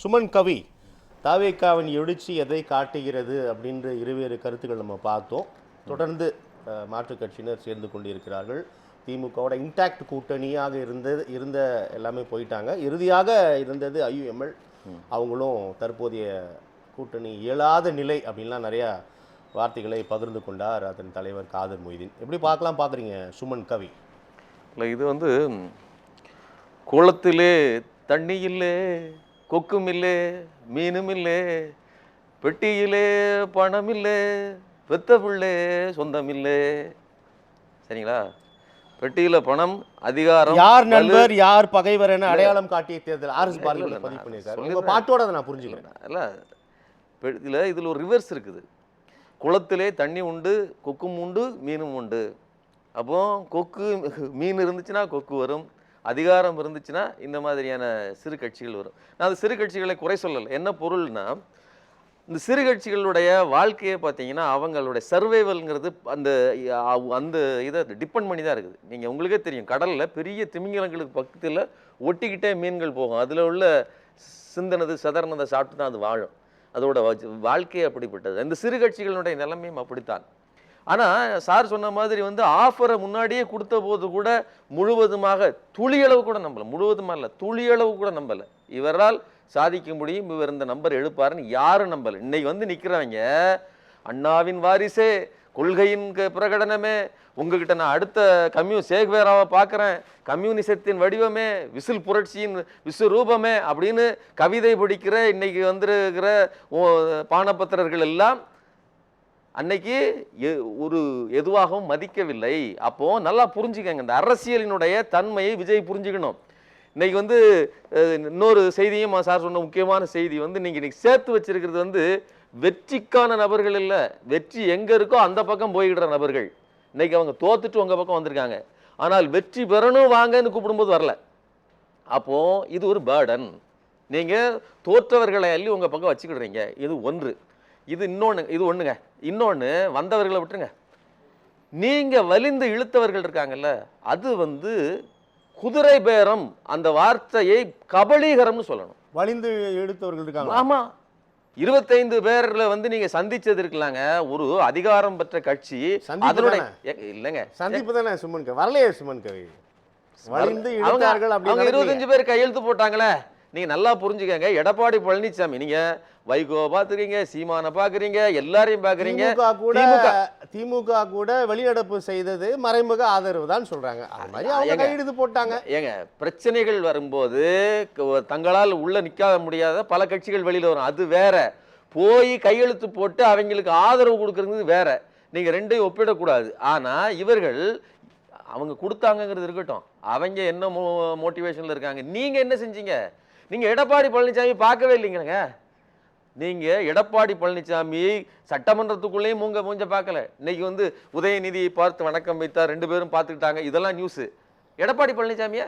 சுமன் கவி தாவேக்காவின் எழுச்சி எதை காட்டுகிறது அப்படின்ற இருவேறு கருத்துக்கள் நம்ம பார்த்தோம். தொடர்ந்து மாற்றுக் கட்சியினர் சேர்ந்து கொண்டிருக்கிறார்கள். திமுகவோட இன்டாக்ட் கூட்டணியாக இருந்த எல்லாமே போயிட்டாங்க. இறுதியாக இருந்தது ஐயுஎம்எல். அவங்களும் தற்போதைய கூட்டணி இயலாத நிலை அப்படின்லாம் நிறையா வார்த்தைகளை பகிர்ந்து கொண்டார் அதன் தலைவர் காதர் மொய்தீன். எப்படி பார்க்குறீங்க சுமன் கவி? இல்லை, இது குளத்திலே தண்ணி இல்லை, கொக்கும் இல்லை, மீனும் இல்லை, பெட்டியிலே பணம் இல்லை, பெத்த பிள்ளை சொந்தம் இல்லை. சரிங்களா? பெட்டியில பணம், அதிகாரம், யார் நண்பர் யார் பகைவர் என அடையாளம் காட்டிய தேர்தல் ஆர்எஸ் பாரதியார் பதிவு பண்ணியிருக்காரு. உங்க பாட்டோட அதை நான் புரிஞ்சுக்கிறேன். இல்லை, இதில் ஒரு ரிவர்ஸ் இருக்குது. குளத்திலே தண்ணி உண்டு, கொக்கும் உண்டு, மீனும் உண்டு. அப்போ கொக்கு மீன் இருந்துச்சுன்னா கொக்கு வரும், அதிகாரம் இருந்துச்சுன்னா இந்த மாதிரியான சிறு கட்சிகள் வரும். நான் அந்த சிறு கட்சிகளை குறை சொல்லலை. என்ன பொருள்னா, இந்த சிறு கட்சிகளுடைய வாழ்க்கையை பார்த்தீங்கன்னா அவங்களுடைய சர்வைவல்ங்கிறது அந்த அந்த இதை டிபெண்ட் பண்ணி தான் இருக்குது. நீங்கள் உங்களுக்கே தெரியும், கடலில் பெரிய திமிங்கலங்களுக்கு பக்கத்தில் ஒட்டிக்கிட்டே மீன்கள் போகும். அதில் உள்ள சிந்தனது சதர்னதை சாப்பிட்டு தான் அது வாழும். அதோட வாழ்க்கையே அப்படிப்பட்டது. இந்த சிறு கட்சிகளுடைய நிலைமையும் அப்படித்தான். ஆனால் சார் சொன்ன மாதிரி ஆஃபரை முன்னாடியே கொடுத்த போது கூட முழுவதுமாக துளியளவு கூட நம்பலை. முழுவதுமாக இல்லை, துளியளவு கூட நம்பலை. இவரால் சாதிக்க முடியும், இவர் இந்த நம்பர் எழுப்பாருன்னு யாரும் நம்பலை. இன்னைக்கு நிற்கிறவங்க அண்ணாவின் வாரிசே, கொள்கையின் பிரகடனமே, உங்ககிட்ட நான் அடுத்த சேக்வேராவை பார்க்குறேன், கம்யூனிசத்தின் வடிவமே, விசில் புரட்சியின் விஸ்வரூபமே அப்படின்னு கவிதை படிக்கிற இன்னைக்கு வந்திருக்கிற பானபத்திரர்கள் எல்லாம் அன்னைக்கு ஒரு எதுவாகவும் மதிக்கவில்லை. அப்போ நல்லா புரிஞ்சுக்கங்க, இந்த அரசியலினுடைய தன்மையை விஜய் புரிஞ்சுக்கணும். இன்னைக்கு இன்னொரு செய்தியும் சார் சொன்ன முக்கியமான செய்தி இன்னைக்கு சேர்த்து வச்சிருக்கிறது வெற்றிக்கான நபர்கள் இல்லை, வெற்றி எங்க இருக்கோ அந்த பக்கம் போய்கிற நபர்கள். இன்னைக்கு அவங்க தோத்துட்டு உங்க பக்கம் வந்திருக்காங்க. ஆனால் வெற்றி பெறணும் வாங்கன்னு கூப்பிடும்போது வரல. அப்போ இது ஒரு பேர்டன். நீங்க தோற்றவர்களை அள்ளி உங்க பக்கம் வச்சுக்கிடுறீங்க. இது ஒன்று. இது ஒண்ணுங்க. இன்னொன்னு, வந்தவர்களை விட்டுருங்க, நீங்க வலிந்து இழுத்தவர்கள் இருக்காங்கல்ல, அது குதிரை பேரம். அந்த வார்த்தையை கபலீகரம்னு சொல்லணும். வலிந்து இழுத்தவர்கள் இருக்காங்க. ஆமா, 25 பேர்ல நீங்க சந்திச்சது இருக்கலாங்க. ஒரு அதிகாரம் பெற்ற கட்சி அதனுடைய இல்லங்க சந்திப்பு தானே சுமன் கவி. வரலையே சுமன் கவி. வலிந்து இழுத்தார்கள். அவங்க 25 பேர் கையெழுத்து போட்டாங்களே. நீங்க நல்லா புரிஞ்சுக்கங்க, எடப்பாடி பழனிசாமி, நீங்க வைகோ பாத்துறீங்க, சீமானை பாக்குறீங்க, எல்லாரையும் பாக்குறீங்க. திமுக கூட வெளிநடப்பு செய்தது மறைமுக ஆதரவு தான் சொல்றாங்க. அது மாதிரி அவங்க கையெழுத்து போட்டாங்க. ஏங்க, பிரச்சனைகள் வரும்போது தங்களால் உள்ள நிக்காத முடியாத பல கட்சிகள் வெளியில வரும், அது வேற. போய் கையெழுத்து போட்டு அவங்களுக்கு ஆதரவு கொடுக்கறது வேற. நீங்க ரெண்டையும் ஒப்பிடக்கூடாது. ஆனா இவர்கள் அவங்க கொடுத்தாங்கிறது இருக்கட்டும், அவங்க என்ன மோட்டிவேஷன்ல இருக்காங்க. நீங்க என்ன செஞ்சீங்க? நீங்க எடப்பாடி பழனிசாமி பார்க்கவே இல்லைங்க. நீங்க எடப்பாடி பழனிசாமி சட்டமன்றத்துக்குள்ளேயும் மூஞ்ச பார்க்கல. இன்னைக்கு உதயநிதியை பார்த்து வணக்கம் வைத்தார், 2 பேரும் பார்த்துக்கிட்டாங்க, இதெல்லாம் நியூஸ். எடப்பாடி பழனிசாமியா?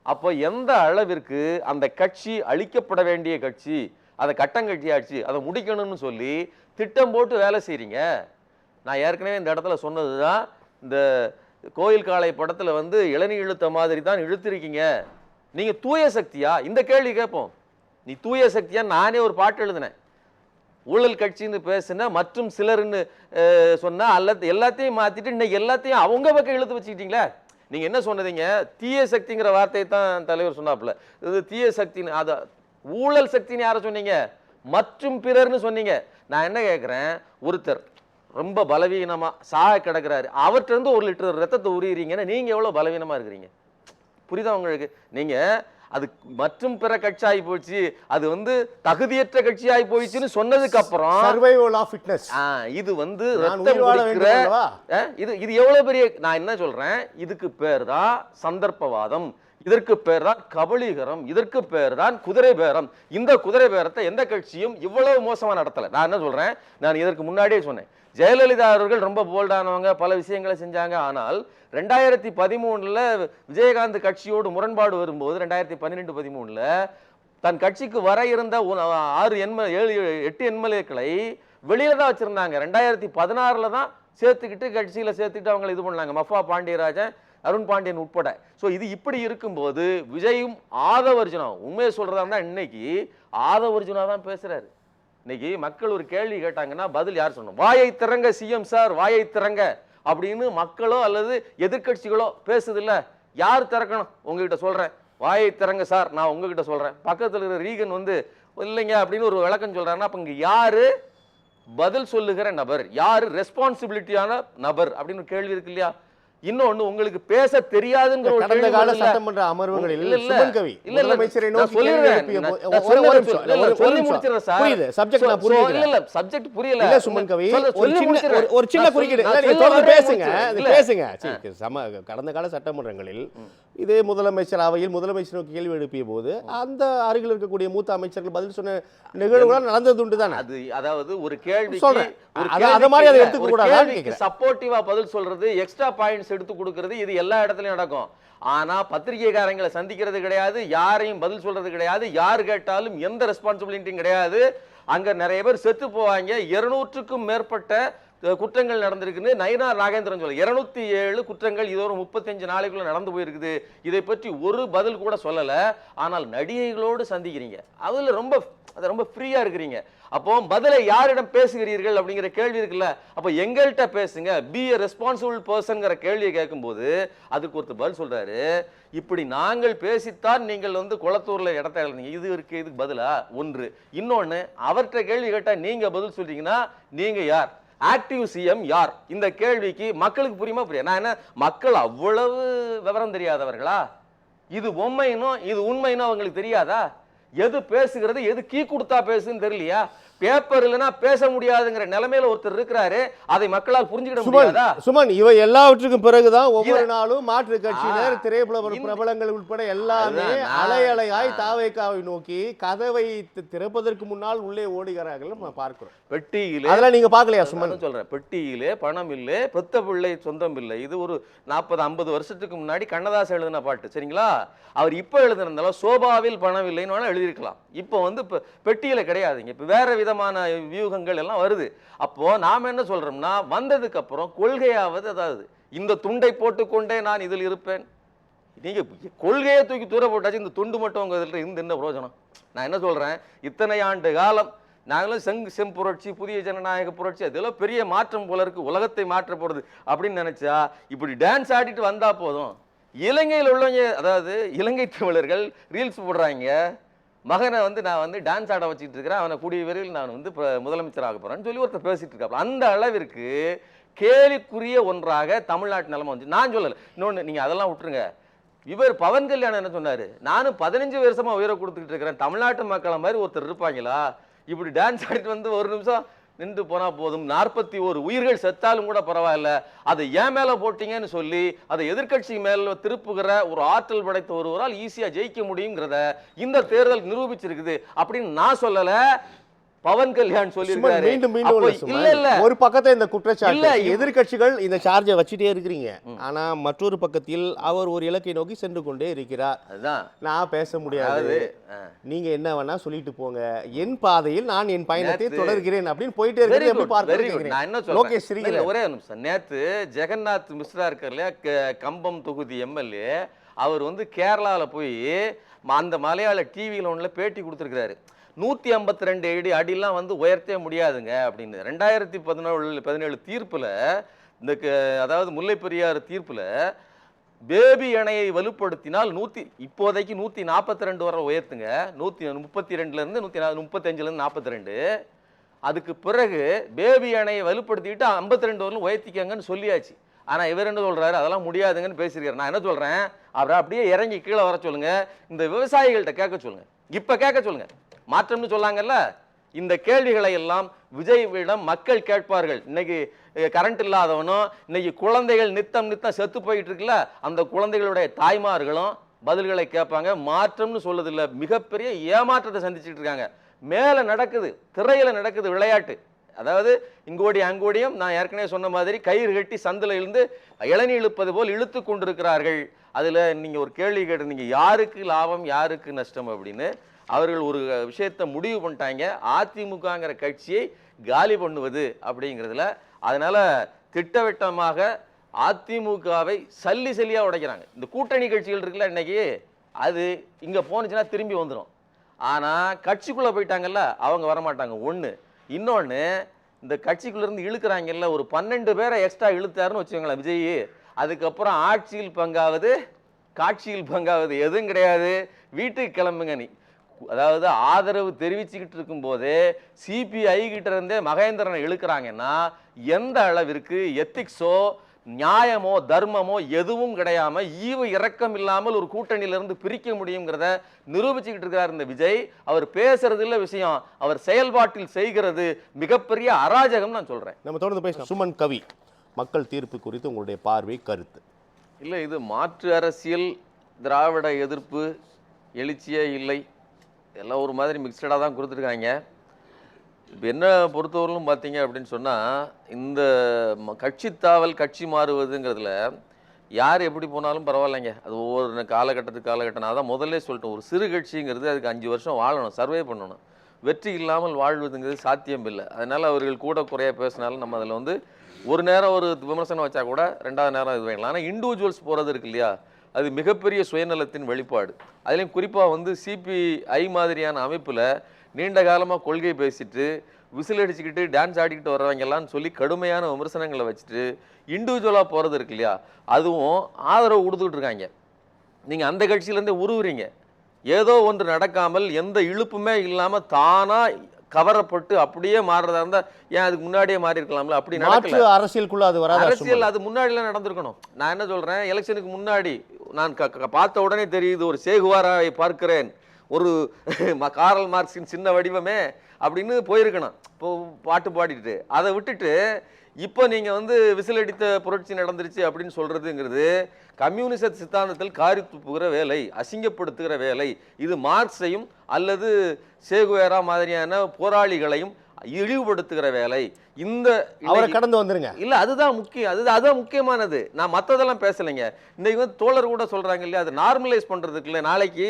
அப்போ எந்த அளவிற்கு அந்த கட்சி அழிக்கப்பட வேண்டிய கட்சி, அதை கட்டங்கட்சி ஆச்சு, அதை முடிக்கணும்னு சொல்லி திட்டம் போட்டு வேலை செய்றீங்க. நான் ஏற்கனவே இந்த இடத்துல சொன்னதுதான், இந்த கோயில் காளை படத்துல இளநீ இழுத்த மாதிரி தான் இழுத்திருக்கீங்க. நீங்க தூய சக்தியா? இந்த கேள்வி கேட்போம். நீ தூய சக்தியா? நானே ஒரு பாட்டு எழுதினேன். ஊழல் கட்சின்னு பேசுன மற்றும் சிலர்னு சொன்னா அல்லது எல்லாத்தையும் மாத்திட்டு இன்னைக்கு எல்லாத்தையும் அவங்க பக்கம் இழுத்து வச்சுக்கிட்டீங்களா? நீங்க என்ன சொன்னதீங்க? தீய சக்திங்கிற வார்த்தையை தான் தலைவர் சொன்னாப்புல. இது தீய சக்தின்னு, அது ஊழல் சக்தின்னு யாரை சொன்னீங்க? மற்றும் பிறர்னு சொன்னீங்க. நான் என்ன கேட்கிறேன், ஒருத்தர் ரொம்ப பலவீனமா சாக கிடக்குறாரு, அவர்கிட்ட இருந்து 1 லிட்டர் ரத்தத்தை உரியுறீங்கன்னா நீங்க எவ்வளவு பலவீனமா இருக்கிறீங்க? புரியுதா உங்களுக்கு? நீங்க அது மற்றும் பிற கட்சி ஆகி போச்சு, அது தகுதியற்ற கட்சி ஆகி போயிடுச்சுன்னு சொன்னதுக்கு அப்புறம் சர்வைவல் ஆஃப் ஃபிட்னஸ். இது இது எவ்வளவு பெரிய, நான் என்ன சொல்றேன், இதுக்கு பேர் தான் சந்தர்ப்பவாதம், இதற்கு பேர் தான் கபலீகரம், இதற்கு பேர் தான் குதிரை பேரம். இந்த குதிரை பேரத்தை எந்த கட்சியும் இவ்வளவு மோசமா நடத்தல. நான் என்ன சொல்றேன், நான் இதற்கு முன்னாடியே சொன்னேன், ஜெயலலிதா அவர்கள் ரொம்ப போல்டானவங்க, பல விஷயங்களை செஞ்சாங்க. ஆனால் 2013 விஜயகாந்த் கட்சியோடு முரண்பாடு வரும்போது 2012-13 தன் கட்சிக்கு வர இருந்த 8 எம்எல்ஏக்களை வெளியில தான் வச்சிருந்தாங்க. 2016 தான் சேர்த்துக்கிட்டு கட்சியில சேர்த்துக்கிட்டு அவங்களை இது பண்ணாங்க. மஃபா பாண்டியராஜன், அருண் பாண்டியன் உட்பட. ஸோ இது இப்படி இருக்கும்போது விஜயும் ஆதவர்ஜுனா, உண்மையை சொல்றதா இன்னைக்கு ஆதவர்ஜுனா தான் பேசுறாரு. இன்னைக்கு மக்கள் ஒரு கேள்வி கேட்டாங்கன்னா பதில் யார் சொல்லணும்? வாயை திறங்க சிஎம் சார், வாயை திறங்க அப்படின்னு மக்களோ அல்லது எதிர்கட்சிகளோ பேசுது இல்ல, யார் திறக்கணும்? உங்ககிட்ட சொல்றேன், வாயை திறங்க சார், நான் உங்ககிட்ட சொல்றேன். பக்கத்துல இருக்கிற ரீகன் வந்து இல்லைங்க அப்படின்னு ஒரு விளக்கம் சொல்றாருன்னா அப்ப இங்க யாரு பதில் சொல்லுகிற நபர், யாரு ரெஸ்பான்சிபிலிட்டியான நபர் அப்படின்னு கேள்வி இருக்கு இல்லையா? இன்னொன்னு, உங்களுக்கு பேச தெரியாதுங்கிற ஒரு கடந்த கேள்வி கால வருதுல்ல? சட்டமன்ற அமர்வுகளில் இல்ல, இல்ல. சுமன் கவி இல்ல, இல்ல. முதலமைச்சரை நான் நோக்கி சொல்லிடுறேன். கேள்வி எழுப்பிய நான் போது- சொல்லி ஒரு நிமிஷம், இல்ல, இல்ல, ஒரு சொல்லி நிமிஷம். முடிச்சிடுறேன் சார். புரியுது, சப்ஜெக்ட் நான் புரிஞ்சுக்கிறேன். இல்ல, இல்ல, சப்ஜெக்ட் புரியல. இல்ல சுமன் கவி, ஒரு சொல்லி சின்ன முடிச்சிடுறேன். ஒரு சின்ன நான் குறுக்கீடு. நான் இல்ல, நீங்க சொல்ல தொடர்ந்து வரேன், பேசுங்க, முடிச்சிடுறேன். அது இல்ல. பேசுங்க. சரி, கடந்த கால சட்டமன்றங்களில் இதே முதலமைச்சர் அவையில் முதலமைச்சர் நோக்கி கேள்வி எழுப்பிய போது அந்த அருகில் இருக்கக்கூடிய மூத்த அமைச்சர்கள் பதில் சொன்ன நிகழ்வுகள் நடந்தது உண்டு தானே? அது அதாவது ஒரு கேள்விக்கு சொல்றேன். அத மாதிரி அதை எடுத்துக்க கூடாதான்னு கேக்குறேன். சப்போர்ட்டிவா பதில் சொல்றது, எக்ஸ்ட்ரா பாயிண்ட்ஸ் எடுத்து கொடுக்கிறது, இது எல்லா இடத்துலயும் நடக்கும். ஆனா பத்திரிகைக்காரங்களை சந்திக்கிறது கிடையாது, யாரையும் பதில் சொல்றது கிடையாது, யார் கேட்டாலும் எந்த ரெஸ்பான்சிபிலிட்டியும் கிடையாது. அங்க நிறைய பேர் செத்து போவாங்க. 200க்கும் மேற்பட்ட குற்றங்கள் நடந்திருக்குன்னு நயினார் நாகேந்திரன் சொல்ல, 207 குற்றங்கள் இது ஒரு 35 நாளைக்குள்ள நடந்து போயிருக்குது. இதை பற்றி ஒரு பதில் கூட சொல்லல. ஆனால் நடிகைகளோடு சந்திக்கிறீங்க, அதுல ரொம்ப ஃப்ரீயா இருக்கிறீங்க. அப்போ பதிலை யாரிடம் பேசுகிறீர்கள் அப்படிங்கிற கேள்வி இருக்குல்ல, அப்ப எங்கள்கிட்ட பேசுங்க, பி எ ரெஸ்பான்சிபிள் பர்சன்ங்கிற கேள்வியை கேட்கும்போது அதுக்கு ஒருத்தர் பதில் சொல்றாரு, இப்படி நாங்கள் பேசித்தான் நீங்கள் வந்து குளத்தூர்ல இடத்த எழுந்தீங்க, இது இருக்கு, இதுக்கு பதிலா ஒன்று. இன்னொன்னு, அவர்கிட்ட கேள்வி கேட்டா நீங்க பதில் சொல்றீங்கன்னா நீங்க யார்? ஆக்டிவ் சிஎம் யார்? இந்த கேள்விக்கு மக்களுக்கு புரியுமா புரியா? நான் என்ன, மக்கள் அவ்வளவு விவரம் தெரியாதவர்களா? இது பொம்மைனும் இது உண்மைன்னு அவங்களுக்கு தெரியாதா? எது பேசுகிறது, எது கீ கொடுத்தா பேசுன்னு தெரியலையா? பேப்பர் இல்லைன்னா பேச முடியாதுங்கிற நிலைமையில ஒருத்தர் இருக்கிறாரு, அதை மக்களால் புரிஞ்சுக்கிட முடியாதா? சுமன், இவை எல்லாவற்றுக்கும் பிறகுதான் ஒவ்வொரு நாளும் மாற்று கட்சியினர், திரைப்பட பிரபலங்கள் உட்பட எல்லாமே அலை அலையாய் தாவேக்காவை நோக்கி கதவை திறப்பதற்கு முன்னால் உள்ளே ஓடுகிறார்கள் நம்ம பார்க்கிறோம். பெட்டியிலே, அதெல்லாம் நீங்க பார்க்கலையா சுமன்? சொல்றேன், பெட்டியிலே பணம் இல்லை, பெத்த பிள்ளை சொந்தம் இல்லை. இது ஒரு 40-50 வருஷத்துக்கு முன்னாடி கண்ணதாசன் எழுதின பாட்டு, சரிங்களா? அவர் இப்ப எழுதினாலும் சோபாவில் பணம் இல்லைன்னு வேணா எழுதியிருக்கலாம். இப்போ வந்து பெட்டியில கிடையாதுங்க. இப்ப வேற விதமான வியூகங்கள் எல்லாம் வருது. அப்போ நாம என்ன சொல்றோம்னா, வந்ததுக்கு அப்புறம் கொள்கையாவது, அதாவது இந்த துண்டை போட்டுக்கொண்டே நான் இதில் இருப்பேன். நீங்க கொள்கையை தூக்கி தூர போட்டாச்சு, இந்த துண்டு மட்டும் உங்க இதில் இருந்து என்ன பிரயோஜனம்? நான் என்ன சொல்றேன், இத்தனை ஆண்டு காலம் நாங்களும் செம்புரட்சி, புதிய ஜனநாயக புரட்சி, அதெல்லாம் பெரிய மாற்றம் போல இருக்கு, உலகத்தை மாற்ற போறது அப்படின்னு நினைச்சா இப்படி டான்ஸ் ஆடிட்டு வந்தா போதும். இலங்கையில் உள்ளவங்க, அதாவது இலங்கை தமிழர்கள் ரீல்ஸ் போடுறாங்க, மகனை வந்து நான் வந்து டான்ஸ் ஆட வச்சுட்டு இருக்கிறேன், அவனை கூடிய விரைவில் நான் வந்து முதலமைச்சர் ஆக போறேன்னு சொல்லி ஒருத்தர் பேசிட்டு இருக்காப்ல. அந்த அளவிற்கு கேலிக்குரிய ஒன்றாக தமிழ்நாட்டு நிலைமை வந்து, நான் சொல்லல. இன்னொன்னு, நீங்க அதெல்லாம் விட்டுருங்க. இவர் பவன் கல்யாணம் என்ன சொன்னாரு, நானும் 15 வருஷமா உயிரை கொடுத்துக்கிட்டு இருக்கிறேன், தமிழ்நாட்டு மக்களை மாதிரி ஒருத்தர் இருப்பாங்களா? இப்படி டான்ஸ் ஆடிட்டு வந்து ஒரு நிமிஷம் நின்று போனா போதும், 41 உயிர்கள் செத்தாலும் கூட பரவாயில்ல, அதை ஏன் மேல போட்டீங்கன்னு சொல்லி அதை எதிர்கட்சி மேல திருப்புகிற ஒரு ஆற்றல் படைத்த ஒருவரால் ஈஸியா ஜெயிக்க முடியுங்கிறத இந்த தேர்தல் நிரூபிச்சிருக்குது அப்படின்னு நான் சொல்லல, பவன் கல்யாண் சொல்லியிருக்காரு. மீண்டும் இல்ல இல்ல, ஒரு பக்கத்தை இந்த குற்றச்சாட்டு, எதிர்கட்சிகள் இந்த சார்ஜை வச்சுட்டே இருக்கிறீங்க, ஆனா மற்றொரு பக்கத்தில் அவர் ஒரு இலக்கை நோக்கி சென்று கொண்டே இருக்கிறார். அதுதான் நான் பேச முடியாது, நீங்க என்ன வேணா சொல்லிட்டு போங்க, என் பாதையில் நான் என் பயணத்தை தொடர்கிறேன் அப்படின்னு போயிட்டே இருக்கிறேன். எப்படி பார்க்கிறீங்க? நான் என்ன சொல்றேன், ஒரே நிமிஷம், நேத்து ஜெகநாத் மிஸ்ரா இருக்கார் இல்லையா, கம்பம் தொகுதி எம்எல்ஏ, அவர் வந்து கேரளால போய் அந்த மலையாள டிவியில் ஒன்றுல பேட்டி கொடுத்துருக்கிறாரு. 152 அடிலாம் வந்து உயர்த்தே முடியாதுங்க அப்படின்னு. 2017 தீர்ப்புல, இந்த அதாவது முல்லை பெரியாறு தீர்ப்புல பேபி அணையை வலுப்படுத்தினால் இப்போதைக்கு 142 வரை உயர்த்துங்க, 132 இருந்து 135 இருந்து 42. அதுக்கு பிறகு பேபி அணையை வலுப்படுத்திட்டு 52 வரலும் உயர்த்திக்கங்கன்னு சொல்லியாச்சு. ஆனா இவர் என்ன சொல்றாரு, அதெல்லாம் முடியாதுங்கன்னு பேசியிருக்காரு. நான் என்ன சொல்றேன், அவரை அப்படியே இறங்கி கீழே வர சொல்லுங்க, இந்த விவசாயிகள்கிட்ட கேட்க சொல்லுங்க, இப்ப கேட்க சொல்லுங்க. மாற்றம்னு சொல்லாங்கல்ல, இந்த கேள்விகளை எல்லாம் விஜய்விடம் மக்கள் கேட்பார்கள். இன்னைக்கு கரண்ட் இல்லாதவனும், இன்னைக்கு குழந்தைகள் நித்தம் செத்து போயிட்டு இருக்குல்ல, அந்த குழந்தைகளுடைய தாய்மார்களும் பதில்களை கேட்பாங்க. மாற்றம்னு சொல்லுதில்ல, மிகப்பெரிய ஏமாற்றத்தை சந்திச்சுட்டு இருக்காங்க. மேல நடக்குது, திரையில நடக்குது விளையாட்டு. அதாவது இங்கோடி அங்கோடியும், நான் ஏற்கனவே சொன்ன மாதிரி கயிறு கட்டி சந்தில இருந்து இளநீ இழுப்பது போல் இழுத்து கொண்டிருக்கிறார்கள். அதுல நீங்க ஒரு கேள்வி கேட்டிருந்தீங்க, யாருக்கு லாபம் யாருக்கு நஷ்டம் அப்படின்னு. அவர்கள் ஒரு விஷயத்தை முடிவு பண்ணிட்டாங்க, அதிமுகங்கிற கட்சியை காலி பண்ணுவது அப்படிங்கிறதுல. அதனால திட்டவட்டமாக அதிமுகவை சல்லி சல்லியா உடைக்கிறாங்க. இந்த கூட்டணி கட்சிகள் இருக்குல்ல இன்னைக்கு, அது இங்க போனுச்சுன்னா திரும்பி வந்துடும். ஆனா கட்சிக்குள்ள போயிட்டாங்கல்ல, அவங்க வரமாட்டாங்க. ஒண்ணு. இன்னொன்னு, இந்த கட்சிக்குள்ள இருந்து இழுக்கிறாங்கல்ல, ஒரு 12 பேரை எக்ஸ்ட்ரா இழுத்தாருன்னு வச்சுக்கோங்களேன் விஜய், அதுக்கப்புறம் ஆட்சியில் பங்காவது காட்சியில் பங்காவது எதுவும் கிடையாது, வீட்டுக்கு கிளம்புங்க நீ. அதாவது ஆதரவு தெரிவிச்சுக்கிட்டு இருக்கும் போதே சிபிஐ கிட்ட இருந்தே மகேந்திரனை இழுக்கிறாங்கன்னா எந்த அளவிற்கு எத்திக்ஸோ நியாயமோ தர்மமோ எதுவும் கிடையாம ஈவு இரக்கம் இல்லாமல் ஒரு கூட்டணியிலிருந்து பிரிக்க முடியுங்கிறத நிரூபிச்சுக்கிட்டு இருக்கிறார் இந்த விஜய். அவர் பேசுறது இல்ல விஷயம், அவர் செயல்பாட்டில் செய்கிறது மிகப்பெரிய அராஜகம் நான் சொல்றேன். நம்ம தொடர்ந்து பேசலாம். சுமன் கவி, மக்கள் தீர்ப்பு குறித்து உங்களுடைய பார்வை, கருத்து? இல்ல, இது மாற்று அரசியல், திராவிட எதிர்ப்பு, எழுச்சியே இல்லை, எல்லாம் ஒரு மாதிரி மிக்சடாக தான் கொடுத்துருக்காங்க. இப்போ என்ன பொறுத்தவரையிலும் பார்த்தீங்க அப்படின்னு சொன்னால், இந்த கட்சி தாவல் கட்சி மாறுவதுங்கிறதுல யார் எப்படி போனாலும் பரவாயில்லைங்க, அது ஒவ்வொரு காலகட்டம். நான் தான் முதல்ல சொல்லிட்டேன், ஒரு சிறு கட்சிங்கிறது அதுக்கு 5 வருஷம் வாழணும், சர்வே பண்ணணும். வெற்றி இல்லாமல் வாழ்வதுங்கிறது சாத்தியம் இல்லை. அதனால் அவர்கள் கூட குறைய பேசினாலும் நம்ம அதில் வந்து ஒரு நேரம் ஒரு விமர்சனம் வச்சா கூட 2வது நேரம் இது வேணலாம். ஆனால் இண்டிவிஜுவல்ஸ் போகிறது இருக்கு இல்லையா, அது மிகப்பெரிய சுயநலத்தின் வெளிப்பாடு. அதுலேயும் குறிப்பாக வந்து சிபிஐ மாதிரியான அமைப்பில் நீண்ட காலமாக கொள்கை பேசிட்டு விசில் அடிச்சுக்கிட்டு டான்ஸ் ஆடிக்கிட்டு வர்றவங்கெல்லாம் சொல்லி கடுமையான விமர்சனங்களை வச்சுட்டு இண்டிவிஜுவலாக போகிறது இருக்கு இல்லையா, அதுவும் ஆதரவு கொடுத்துக்கிட்டு இருக்காங்க. நீங்கள் அந்த கட்சியிலேருந்தே உருவுறீங்க. ஏதோ ஒன்று நடக்காமல் எந்த இழுப்புமே இல்லாமல் தானாக கவரப்பட்டு அப்படியே மாறுறதா இருந்தா ஏன் அதுக்கு முன்னாடியே மாறி இருக்கலாம்ல? அப்படி நடக்கல. அரசியலுக்குள்ள அது வராது. அரசியல் அது முன்னாடிலாம் நடந்திருக்கணும். நான் என்ன சொல்றேன், எலெக்ஷனுக்கு முன்னாடி நான் பார்த்த உடனே தெரியுது, ஒரு சேகுவாராவை பார்க்கிறேன், ஒரு காரல் மார்க்ஸின் சின்ன வடிவமே அப்படின்னு போயிருக்கணும். இப்போ பாட்டு பாடிட்டு அதை விட்டுட்டு இப்போ நீங்க வந்து விசில் அடித்த புரட்சி நடந்துருச்சு அப்படின்னு சொல்றதுங்கிறது கம்யூனிச சித்தாந்தத்தில் காரி துப்புகிற வேலை, அசிங்கப்படுத்துகிற வேலை. இது மார்க்ஸையும் அல்லது சேகுவேரா மாதிரியான போராளிகளையும் இழிவுபடுத்துகிற வேலை. இந்த அவரை கடந்து வந்துருங்க. இல்ல, அதுதான் முக்கியம், அதுதான் முக்கியமானது. நான் மற்றதெல்லாம் பேசலைங்க. இன்னைக்கு வந்து தோழர் கூட சொல்றாங்க இல்லையா, அது நார்மலைஸ் பண்றதுக்கு இல்லை. நாளைக்கு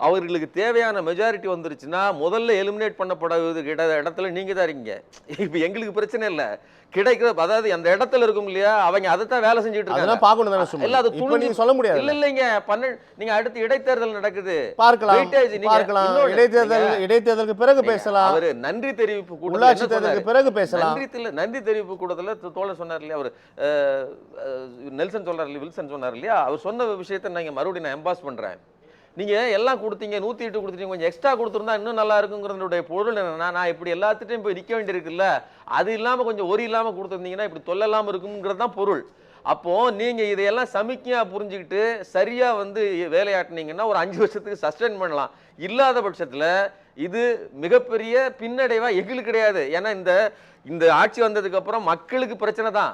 அவர்களுக்கு தேவையான மெஜாரிட்டி வந்துருச்சுன்னா முதல்ல எலிமினேட் பண்ணப்படாத இடத்துல நீங்க தான் இருக்கீங்க. இப்ப எங்களுக்கு பிரச்சனை இல்லை, கிடைக்கிற அதாவது அந்த இடத்துல இருக்கும் இல்லையா, அவங்க அதைத்தான் வேலை செஞ்சுட்டு இருக்காங்க. இல்ல, அது துணிஞ்சு சொல்ல முடியாது. இல்ல இல்லைங்க, நீங்க அடுத்து இடைத்தேர்தல் நடக்குது, பார்க்கலாம். இடைத்தேர்தலுக்கு பிறகு பேசலாம். அவரு நன்றி தெரிவிப்பு கூட, உள்ளாட்சி தேர்தலுக்கு பிறகு பேசலாம். நன்றி தெரிவிப்பு கூடத்துல தோழர் சொன்னார் இல்லையா, அவர் நெல்சன் சொல்றாரு இல்லையா, வில்சன் சொன்னார் இல்லையா, அவர் சொன்ன விஷயத்தை நீங்க மறுபடியும் நான் எம்பாஸ் பண்றேன். நீங்க எல்லாம் கொடுத்தீங்க, 108 கொடுத்துட்டீங்க, கொஞ்சம் எக்ஸ்ட்ரா கொடுத்துருந்தா இன்னும் நல்லா இருக்குங்கிறதுடைய பொருள் என்னன்னா, நான் இப்படி எல்லாத்துட்டையும் போய் நிற்க வேண்டியிருக்குல்ல, அது இல்லாம கொஞ்சம் ஒரு இல்லாம கொடுத்துருந்தீங்கன்னா இப்படி தொல்லலாம இருக்குங்கிறது தான் பொருள். அப்போ நீங்க இதையெல்லாம் சமிக்கையா புரிஞ்சுக்கிட்டு சரியா வந்து வேலையாட்டினீங்கன்னா ஒரு 5 வருஷத்துக்கு சஸ்டெயின் பண்ணலாம். இல்லாத பட்சத்துல இது மிகப்பெரிய பின்னடைவா எங்களுக்கு கிடையாது. ஏன்னா இந்த ஆட்சி வந்ததுக்கு அப்புறம் மக்களுக்கு பிரச்சனை தான்,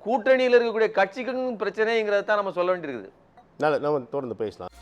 கூட்டணியில் இருக்கக்கூடிய கட்சிக்கும் பிரச்சனைங்கிறத தான் நம்ம சொல்ல வேண்டியிருக்குது. நம்ம தொடர்ந்து பேசலாம்.